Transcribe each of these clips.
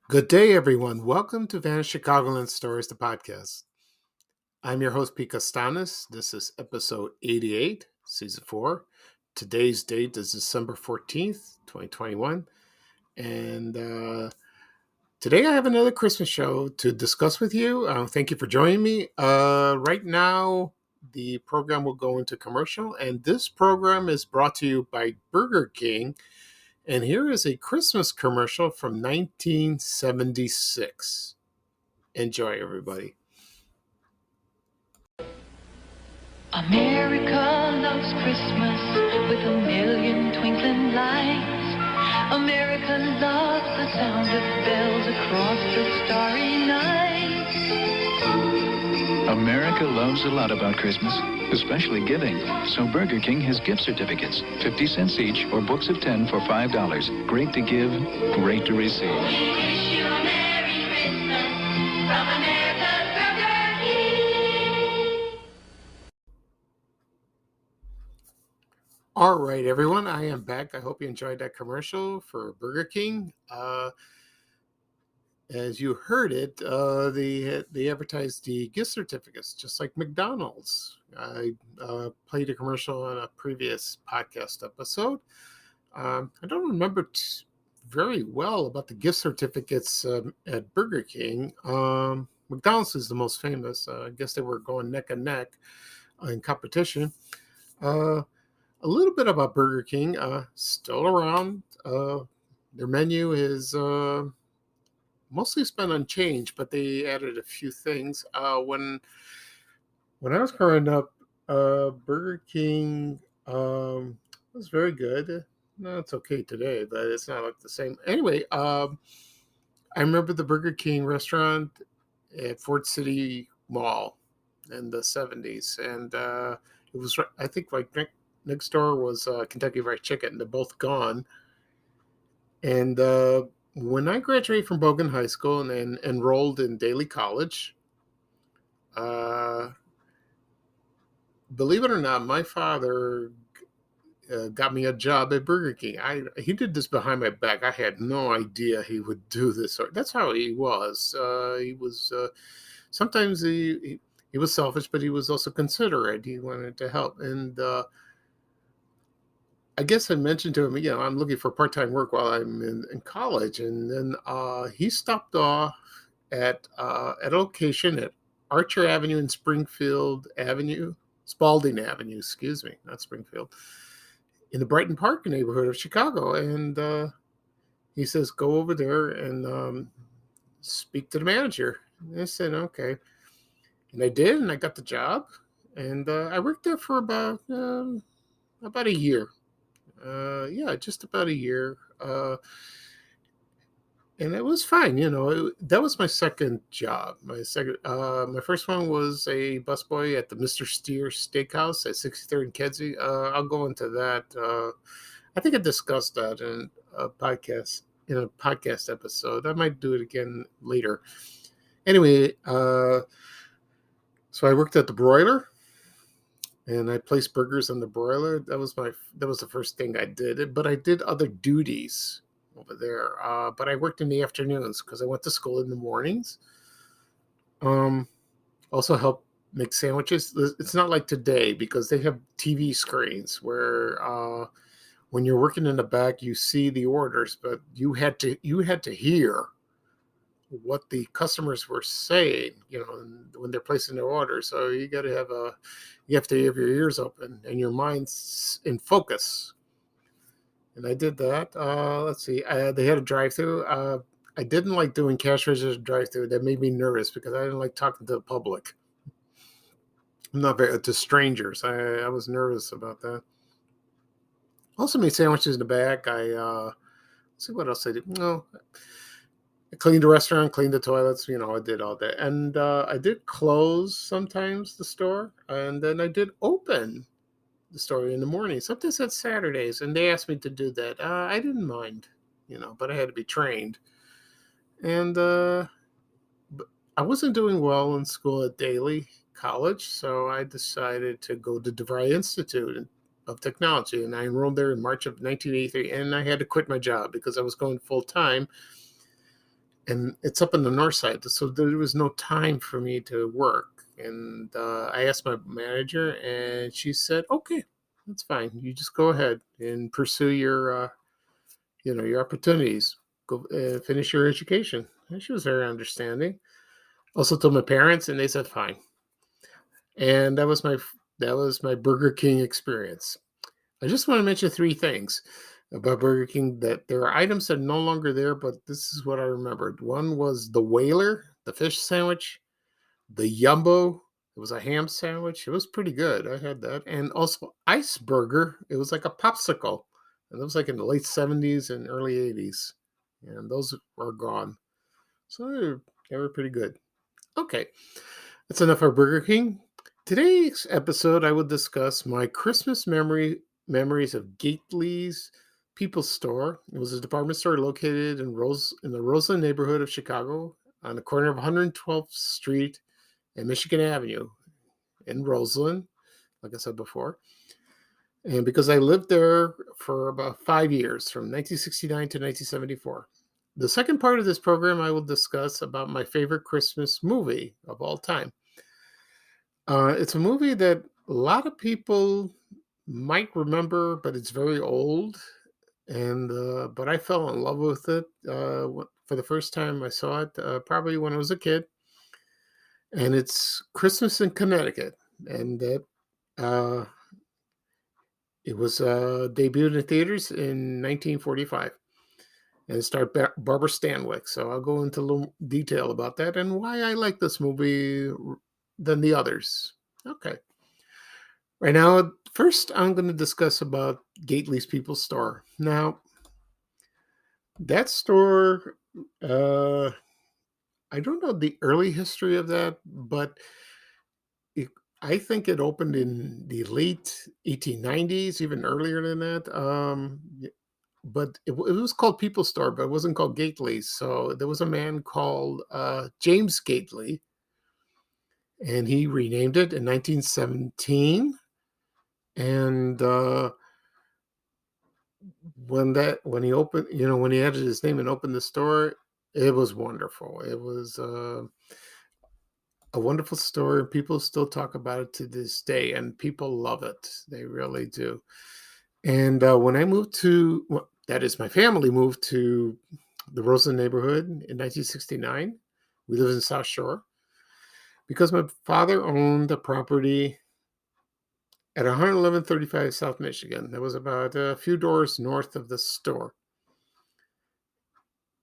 Good day, everyone. Welcome to Vanished Chicagoland Stories, the podcast. I'm your host, Pete Costanis. This is episode 88, season 4. Today's date is December 14th, 2021. And today I have another Christmas show to discuss with you. Thank you for joining me. Right now, the program will go into commercial, and this program is brought to you by Burger King. And here is a Christmas commercial from 1976. Enjoy, everybody. America loves Christmas with a million twinkling lights. America loves the sound of bells across the starry night. America loves a lot about Christmas, especially giving. So Burger King has gift certificates, 50 cents each, or books of 10 for $5. Great to give, great to receive. We wish you a Merry Christmas from America's Burger King. All right, everyone, I am back. I hope you enjoyed that commercial for Burger King. As you heard it, they advertised the gift certificates, just like McDonald's. I played a commercial on a previous podcast episode. I don't remember very well about the gift certificates at Burger King. McDonald's is the most famous. I guess they were going neck and neck in competition. A little bit about Burger King, still around. Their menu is mostly it's been unchanged, but they added a few things. When I was growing up, Burger King was very good. No, it's okay today, but it's not like the same. Anyway, I remember the Burger King restaurant at Fort City Mall in the 70s, and it was, I think, like next door was Kentucky Fried Chicken. They're both gone. And when I graduated from Bogan High School and then enrolled in Daly College, believe it or not, my father got me a job at Burger King. He did this behind my back. I had no idea he would do this. That's how he was. He was sometimes he was selfish, but he was also considerate. He wanted to help, and I guess I mentioned to him, I'm looking for part-time work while I'm in college. And then he stopped off at a location at Archer Avenue and Spalding Avenue, excuse me, not Springfield, in the Brighton Park neighborhood of Chicago. And he says, go over there and speak to the manager. And I said, okay. And I did, and I got the job. And I worked there for about a year. Just about a year. And it was fine. That was my second job. My first one was a busboy at the Mr. Steer Steakhouse at 63rd and Kedzie. I'll go into that. I think I discussed that in a podcast episode. I might do it again later. Anyway, so I worked at the broiler. And I placed burgers on the broiler. That was the first thing I did. But I did other duties over there. But I worked in the afternoons because I went to school in the mornings. Also helped make sandwiches. It's not like today because they have TV screens where when you're working in the back, you see the orders, but you had to hear what the customers were saying, when they're placing their order. So you have to have your ears open and your mind's in focus. And I did that. Let's see. They had a drive-through. I didn't like doing cash register drive-through. That made me nervous because I didn't like talking to the public. I'm not very to strangers. I was nervous about that. Also made sandwiches in the back. Let's see what else I did. No. I cleaned the restaurant, cleaned the toilets, I did all that. And I did close sometimes the store, and then I did open the store in the morning, sometimes on Saturdays, and they asked me to do that. I didn't mind, but I had to be trained. And I wasn't doing well in school at Daly College, so I decided to go to DeVry Institute of Technology, and I enrolled there in March of 1983, and I had to quit my job because I was going full-time. and it's up on the north side. So there was no time for me to work. And I asked my manager, and she said, "Okay, that's fine. You just go ahead and pursue your opportunities. Go finish your education." And she was very understanding. Also told my parents, and they said, "Fine." And that was my Burger King experience. I just want to mention three things about Burger King that there are items that are no longer there, but this is what I remembered. One was the Whaler, the fish sandwich, the Yumbo. It was a ham sandwich. It was pretty good. I had that. And also Ice Burger. It was like a popsicle. And it was like in the late 70s and early 80s. And those are gone. So they were pretty good. Okay. That's enough for Burger King. Today's episode, I will discuss my Christmas memories of Gately's People's Store. It was a department store located in the Roseland neighborhood of Chicago, on the corner of 112th Street and Michigan Avenue in Roseland, like I said before. And because I lived there for about 5 years, from 1969 to 1974. The second part of this program, I will discuss about my favorite Christmas movie of all time. It's a movie that a lot of people might remember, but it's very old. And but I fell in love with it for the first time I saw it, probably when I was a kid. And it's Christmas in Connecticut, and that uh, it was debuted in theaters in 1945, and it starred Barbara Stanwyck. So I'll go into a little detail about that and why I like this movie than the others. Okay. Right now, first I'm going to discuss about Gately's People's Store. Now, that store, I don't know the early history of that, but it, I think it opened in the late 1890s, even earlier than that. But it was called People's Store, but it wasn't called Gately's. So there was a man called James Gately, and he renamed it in 1917. And when he added his name and opened the store, it was wonderful. It was a wonderful store. People still talk about it to this day, and people love it. They really do. And when I moved that is, my family moved to the Roseland neighborhood in 1969. We live in South Shore because my father owned a property at 11135 South Michigan. That was about a few doors north of the store.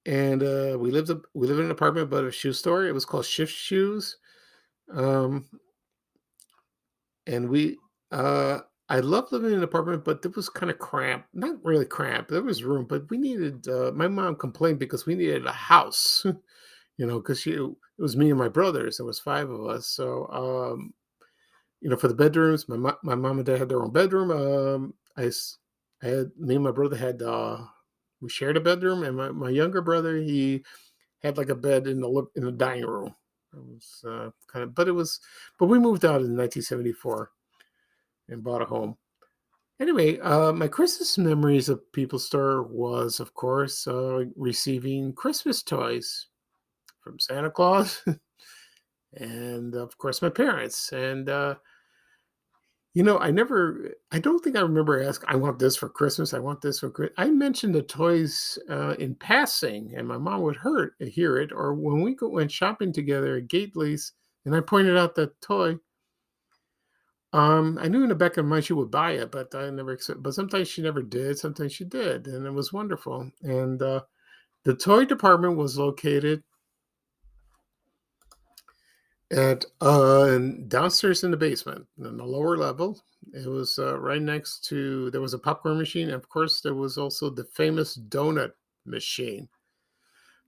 And we lived in an apartment above a shoe store. It was called Shift Shoes. And I loved living in an apartment, but it was kind of cramped. Not really cramped. There was room, but we needed. My mom complained because we needed a house. Because it was me and my brothers. There was 5 of us. So for the bedrooms, my mom and dad had their own bedroom. I had me and my brother had we shared a bedroom, and my younger brother, he had like a bed in the dining room. It was but we moved out in 1974 and bought a home. Anyway, my Christmas memories of People's Store was, of course, receiving Christmas toys from Santa Claus and, of course, my parents. And I don't think I remember asking, I want this for Christmas. I want this for Christmas. I mentioned the toys in passing, and my mom would hear it. Or when we went shopping together at Gately's, and I pointed out that toy, I knew in the back of my mind she would buy it, but but sometimes she never did. Sometimes she did, and it was wonderful. And the toy department was located at downstairs in the basement, in the lower level. It was right next to. There was a popcorn machine, and of course, there was also the famous donut machine.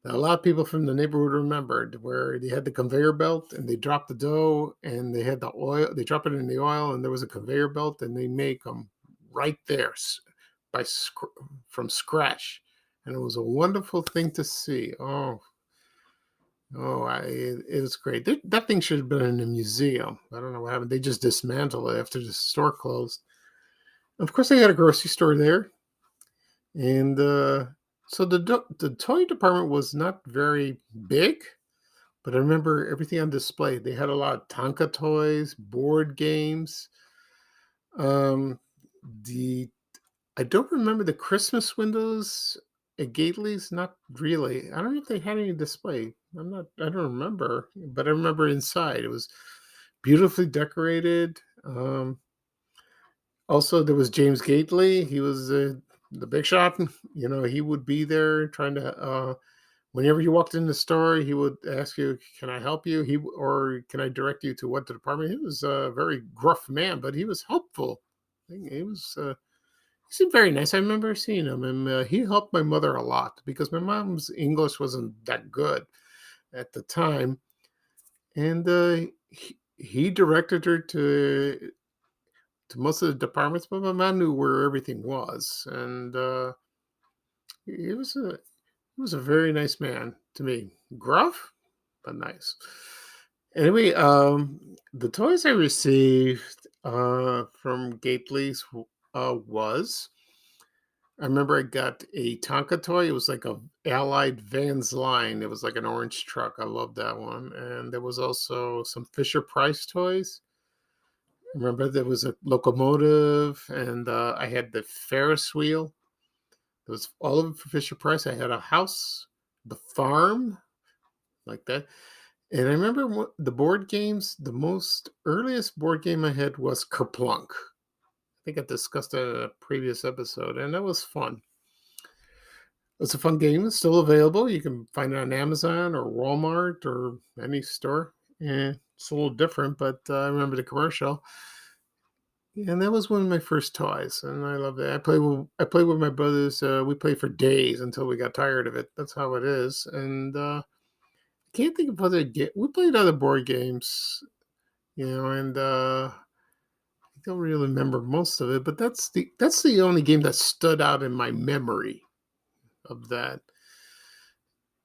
Now, a lot of people from the neighborhood remembered where they had the conveyor belt, and they dropped the dough, and they had the oil. They drop it in the oil, and there was a conveyor belt, and they make them right there from scratch, and it was a wonderful thing to see. It was great. That thing should have been in a museum. I don't know what happened. They just dismantled it after the store closed. Of course, they had a grocery store there, and So the toy department was not very big, but I remember everything on display. They had a lot of Tonka toys, board games. Um, the I don't remember the Christmas windows at Gately's. Not really. I don't know if they had any display. I don't remember, but I remember inside it was beautifully decorated. Also, there was James Gately. He was the big shot. He would be there trying to. Whenever you walked in the store, he would ask you, "Can I help you?" Or "Can I direct you to what department?" He was a very gruff man, but he was helpful. He was. He seemed very nice. I remember seeing him, and he helped my mother a lot because my mom's English wasn't that good at the time, and he directed her to most of the departments, but my mom knew where everything was, and he was a very nice man to me. Gruff, but nice. Anyway, the toys I received from Gately's was I remember I got a Tonka toy. It was like a Allied Vans line. It was like an orange truck. I loved that one. And there was also some Fisher Price toys. Remember there was a locomotive, and I had the Ferris wheel. It was all of it for Fisher Price. I had a house, the farm, like that. And I remember the board games. The most earliest board game I had was Kerplunk. I think I discussed that in a previous episode, and that was fun. It's a fun game. It's still available. You can find it on Amazon or Walmart or any store. It's a little different, but I remember the commercial. And that was one of my first toys, and I love that. I played with my brothers. We played for days until we got tired of it. That's how it is. And I can't think of other we played other board games, and I don't really remember most of it. But that's the only game that stood out in my memory of that.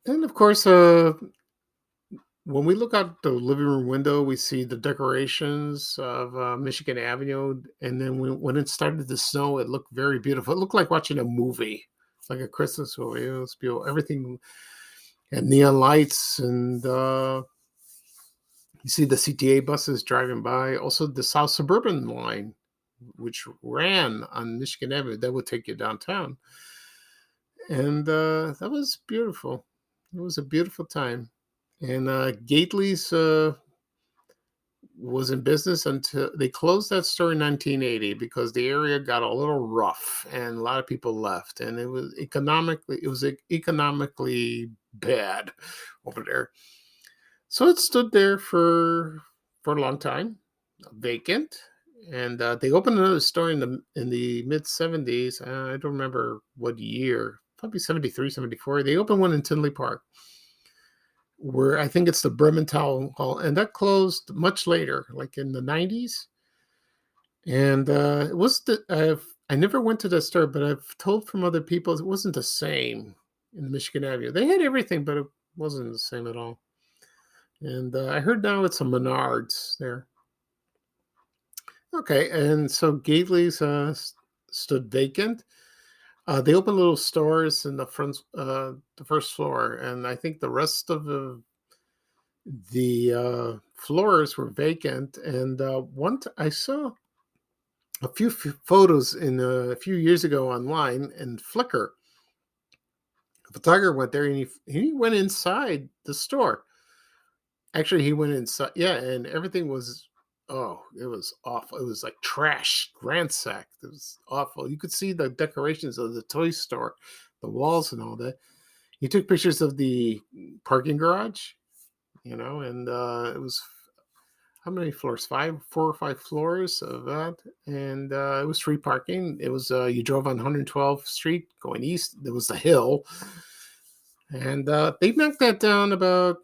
And of course, when we look out the living room window, we see the decorations of Michigan Avenue. And then when it started to snow, it looked very beautiful. It looked like watching a movie, like a Christmas movie. It was beautiful. Everything had neon lights, and you see the CTA buses driving by. Also, the South Suburban line, which ran on Michigan Avenue, that would take you downtown. And that was beautiful. It was a beautiful time. And Gately's was in business until they closed that store in 1980 because the area got a little rough and a lot of people left, and it was economically bad over there. So it stood there for a long time, vacant. And they opened another store in the mid 70s. I don't remember what year, probably 73, 74. They opened one in Tinley Park, where I think it's the Bremen Town Hall, and that closed much later, like in the 90s. And it was I never went to that store, but I've told from other people it wasn't the same in the Michigan Avenue. They had everything, but it wasn't the same at all. And I heard now it's a Menards there. Okay, and so Gately's stood vacant. They opened little stores in the first floor, and I think the rest of the floors were vacant. And I saw a few photos in a few years ago online and Flickr. A photographer went there, and he went inside the store. Actually, he went inside, yeah, and everything was, oh, it was awful. It was like trash, ransacked. It was awful. You could see the decorations of the toy store, the walls and all that. He took pictures of the parking garage, and it was, how many floors? 4 or 5 floors of that. And it was free parking. It was, you drove on 112th Street going east. There was the hill. And they knocked that down about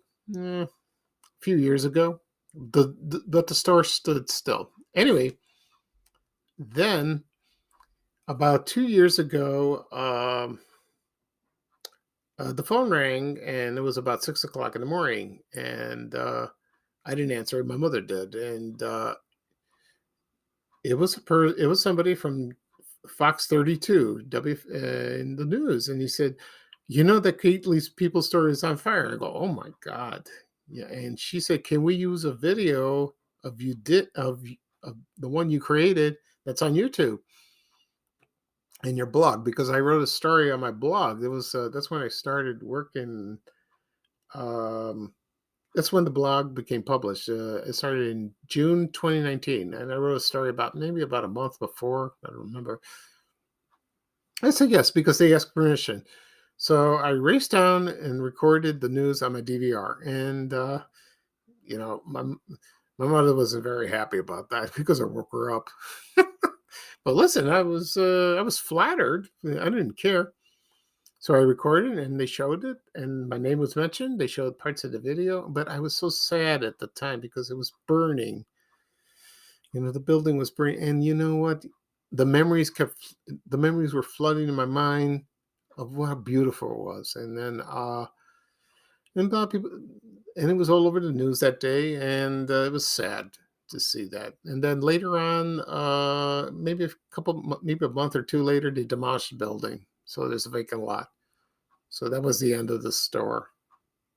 few years ago, but the store stood still. Anyway, then about 2 years ago, the phone rang, and it was about 6 o'clock in the morning, and I didn't answer it. My mother did, and it was somebody from Fox 32 in the news, and he said, you know that Gately's People Store is on fire. I go, oh my God. Yeah. And she said, can we use a video of of the one you created that's on YouTube in your blog? Because I wrote a story on my blog. It was that's when I started working. Um, that's when the blog became published. It started in June 2019, and I wrote a story about maybe about a month before. I don't remember. I said yes because they asked permission. So I raced down and recorded the news on my DVR, and you know, my mother wasn't very happy about that because I woke her up. But listen, I was flattered. I didn't care. So I recorded and they showed it, and my name was mentioned. They showed parts of the video, but I was so sad at the time because it was burning. You know, the building was burning, and you know what? The memories were flooding in my mind of how beautiful it was, and a lot of people, and it was all over the news that day, and it was sad to see that. And then later on, maybe a month or two later, they demolished the building, so there's a vacant lot. So that was the end of the store.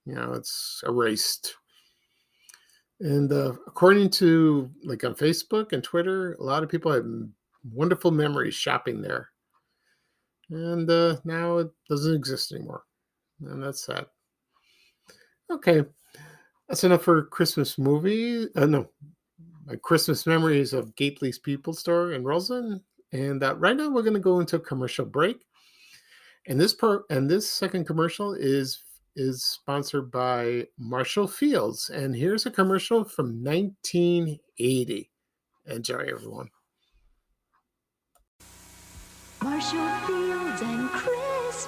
You know, it's erased. And according to like on Facebook and Twitter, a lot of people have wonderful memories shopping there. And now it doesn't exist anymore. And that's sad. Okay, that's enough for Christmas movie. No, my Christmas memories of Gately's People Store in Roseland. And right now we're going to go into a commercial break. And this second commercial is sponsored by Marshall Fields. And here's a commercial from 1980. Enjoy, everyone. Marshall Fields and Christmas.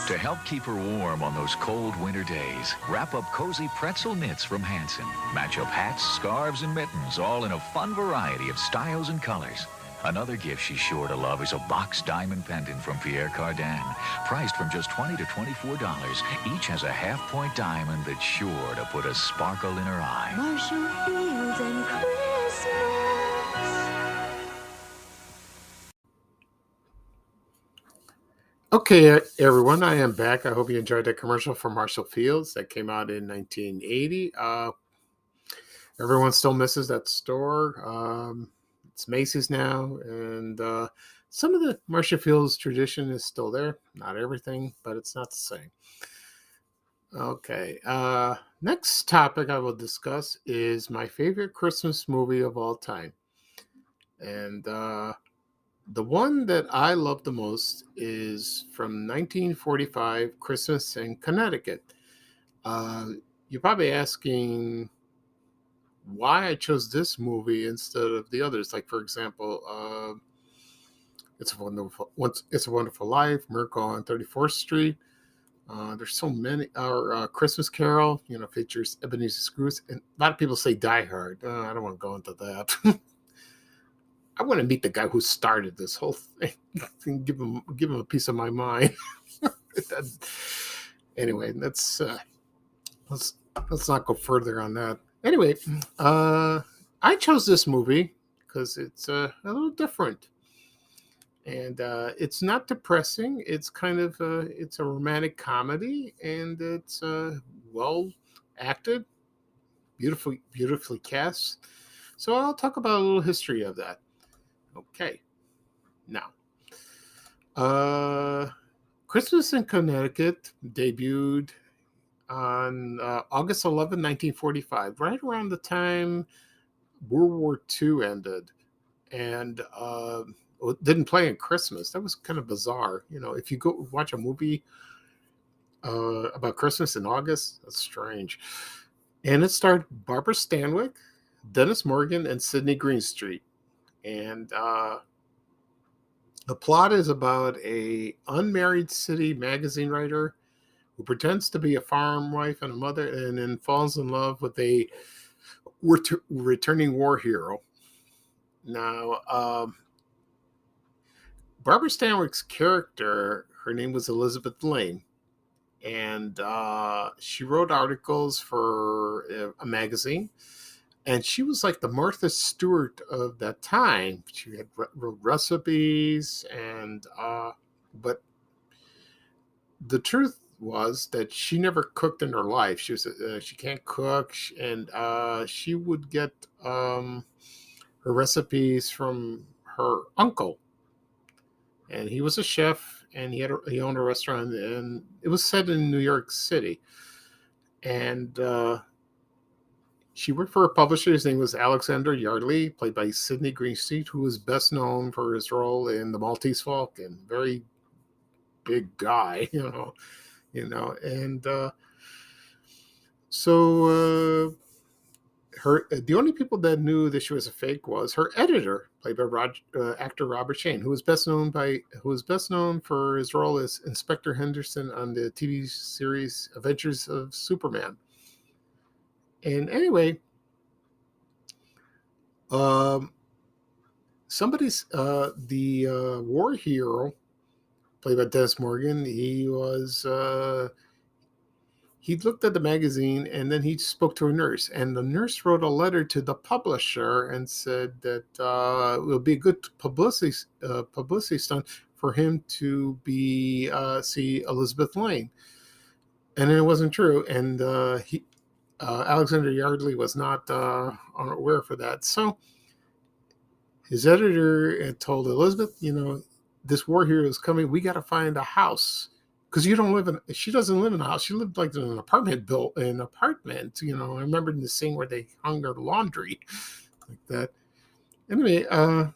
To help keep her warm on those cold winter days, wrap up cozy pretzel knits from Hanson. Match up hats, scarves, and mittens, all in a fun variety of styles and colors. Another gift she's sure to love is a box diamond pendant from Pierre Cardin, priced from just $20 to $24. Each has a half-point diamond that's sure to put a sparkle in her eye. Marshall Fields and Christmas. Okay, everyone, I am back. I hope you enjoyed that commercial from Marshall Fields that came out in 1980. Everyone still misses that store. It's Macy's now, and some of the Marshall Fields tradition is still there. Not everything, but it's not the same. Okay, next topic I will discuss is my favorite Christmas movie of all time. And the one that I love the most is from 1945, Christmas in Connecticut. You're probably asking why I chose this movie instead of the others. Like, for example, It's a Wonderful Life, Miracle on 34th Street. There's so many. Our Christmas Carol, you know, features Ebenezer Scrooge, and a lot of people say Die Hard. I don't want to go into that. I want to meet the guy who started this whole thing and give him a piece of my mind. Anyway, let's not go further on that. Anyway, I chose this movie because it's a little different, and it's not depressing. It's kind of it's a romantic comedy, and it's well acted, beautifully cast. So I'll talk about a little history of that. Okay, now, Christmas in Connecticut debuted on August 11, 1945, right around the time World War II ended, and it didn't play on Christmas. That was kind of bizarre. You know, if you go watch a movie about Christmas in August, that's strange. And it starred Barbara Stanwyck, Dennis Morgan, and Sidney Greenstreet. And the plot is about a unmarried city magazine writer who pretends to be a farm wife and a mother, and then falls in love with a returning war hero. Now, Barbara Stanwyck's character, her name was Elizabeth Lane, and she wrote articles for a magazine. And she was like the Martha Stewart of that time. She had wrote recipes, and but the truth was that she never cooked in her life. She can't cook, and she would get her recipes from her uncle, and he was a chef, and he owned a restaurant, and it was set in New York City, and she worked for a publisher. His name was Alexander Yardley, played by Sidney Greenstreet, who was best known for his role in The Maltese Falcon. Very big guy, and so the only people that knew that she was a fake was her editor, played by actor Robert Shane, who was best known for his role as Inspector Henderson on the TV series Adventures of Superman. And anyway, the war hero, played by Dennis Morgan, he looked at the magazine, and then he spoke to a nurse, and the nurse wrote a letter to the publisher and said that it would be a good publicity stunt for him to see Elizabeth Lane, and it wasn't true, and Alexander Yardley was not unaware for that. So his editor had told Elizabeth, this war hero is coming. We got to find a house, because she doesn't live in a house. She lived like in an apartment. I remember in the scene where they hung her laundry like that. Anyway, I'll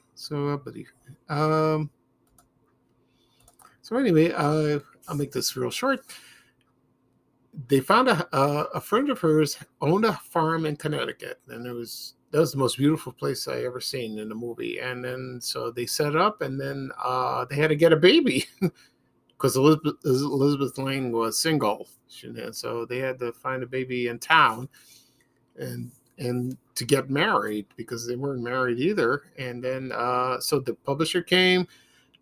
make this real short. They found a friend of hers owned a farm in Connecticut, and that was the most beautiful place I ever seen in a movie. And then so they set up, and then they had to get a baby because Elizabeth Lane was single, so they had to find a baby in town, and to get married because they weren't married either. And then so the publisher came.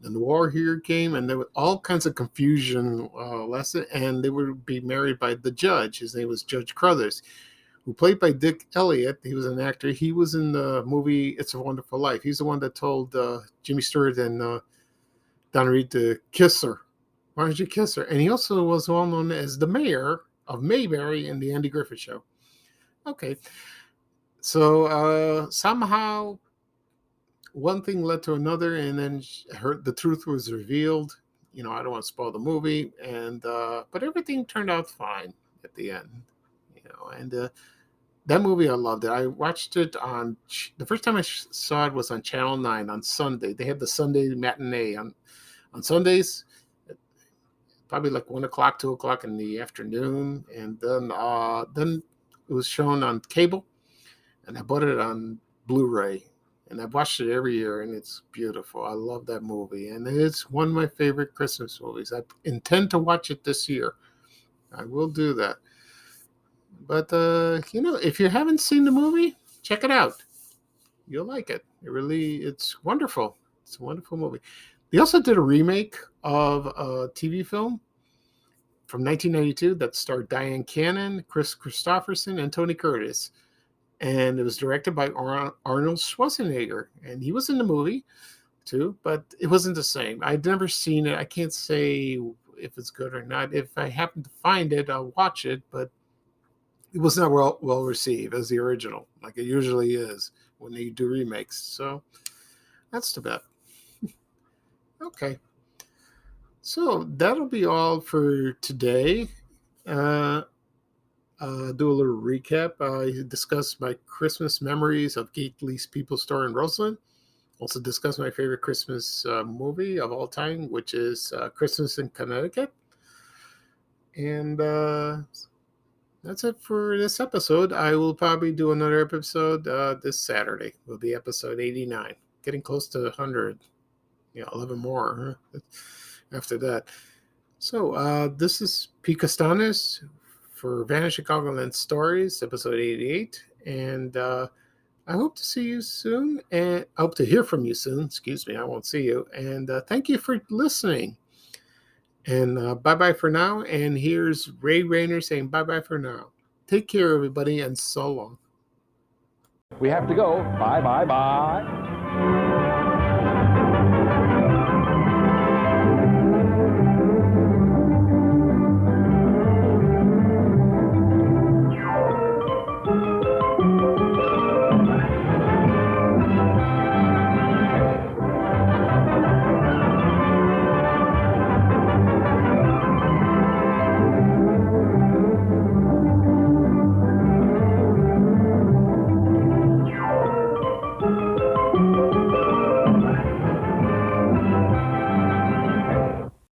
And the war hero came, and there was all kinds of confusion lesson, and they would be married by the judge. His name was Judge Crothers, who played by Dick Elliott. He was an actor. He was in the movie It's a Wonderful Life. He's the one that told Jimmy Stewart and Donna Reed to kiss her. Why don't you kiss her? And he also was well known as the mayor of Mayberry in the Andy Griffith Show. Okay. So somehow one thing led to another, and then the truth was revealed. I don't want to spoil the movie, and but everything turned out fine at the end. And that movie, I loved it. I watched it the first time I saw it was on Channel 9 on Sunday. They had the Sunday matinee on Sundays, probably like 1 o'clock, 2 o'clock in the afternoon, and then it was shown on cable, and I bought it on Blu-ray. And I've watched it every year, and it's beautiful. I love that movie, and it's one of my favorite Christmas movies. I intend to watch it this year. I will do that. But, if you haven't seen the movie, check it out. You'll like it. It's wonderful. It's a wonderful movie. They also did a remake of a TV film from 1992 that starred Diane Cannon, Chris Christopherson, and Tony Curtis. And it was directed by Arnold Schwarzenegger. And he was in the movie, too, but it wasn't the same. I'd never seen it. I can't say if it's good or not. If I happen to find it, I'll watch it, but it was not well received as the original, like it usually is when they do remakes. So that's too bad. Okay. So that'll be all for today. Do a little recap. I discussed my Christmas memories of Gately's People Store in Roseland. Also discussed my favorite Christmas movie of all time, which is Christmas in Connecticut. And that's it for this episode. I will probably do another episode this Saturday. Will be episode 89. Getting close to 100. 11 more after that. So this is Pete Castanes for Vanish Chicagoland Stories, episode 88. And I hope to see you soon. And I hope to hear from you soon. Excuse me, I won't see you. And thank you for listening. And bye-bye for now. And here's Ray Rayner saying bye-bye for now. Take care, everybody, and so long. We have to go. Bye, bye, bye.